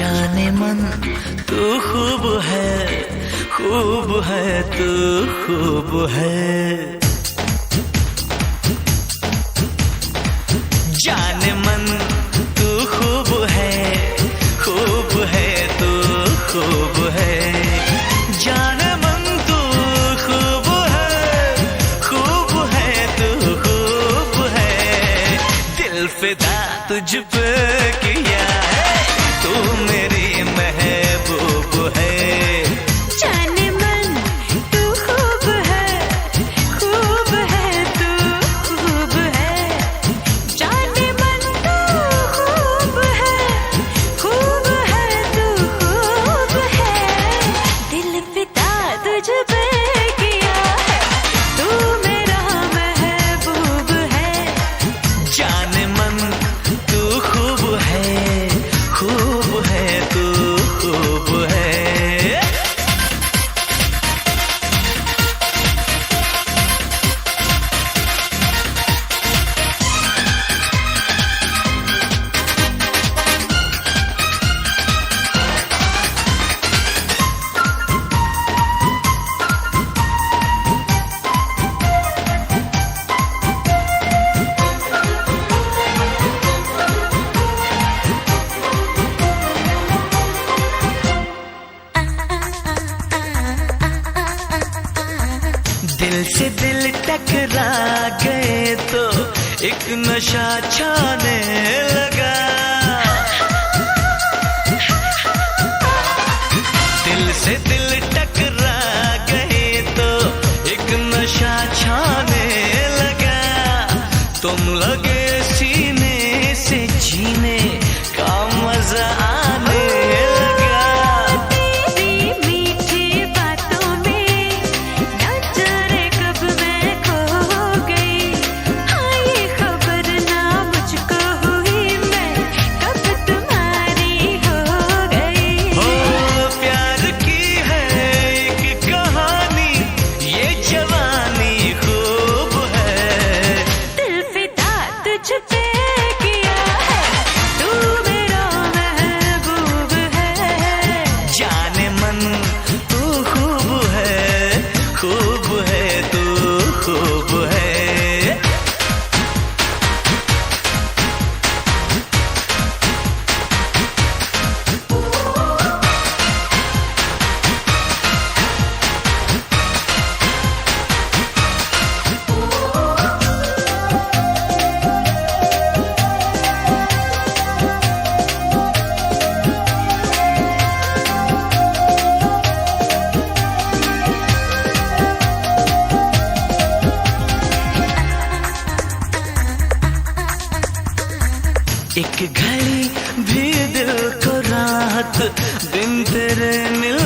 जाने मन तू खूब है तू खूब है। जाने मन तू खूब है तू खूब है। जाने मन तू खूब है तू खूब है। दिल फिदा तुझ पे किया है, तू मेरी महबूब है। जाने मन तू खूब है तू खूब है। जाने मन तू खूब है तू खूब है। दिल फिदा तुझ पे किया है, तू मेरा महबूब है। जाने मन तू खूब है तू खूब है। दिल से दिल टकरा गए तो एक नशा छाने लगा। दिल से दिल टकरा गए तो एक नशा छाने लगा। तुम लगे सीने से जीने का मजा आने लगा। तेरी मीठी बातों में न जाने कब मैं खो गई। हाँ ये खबर ना मुझको हुई, मैं कब तुम्हारी हो गई। हो प्यार की है एक कहानी, ये जवानी खूब है। दिल फिदा तुझ पे किया है, तू मेरा महबूब है। जाने मन तू खूब है तू खूब है। एक घड़ी भी दिल को राहत, दिन तेरे मिल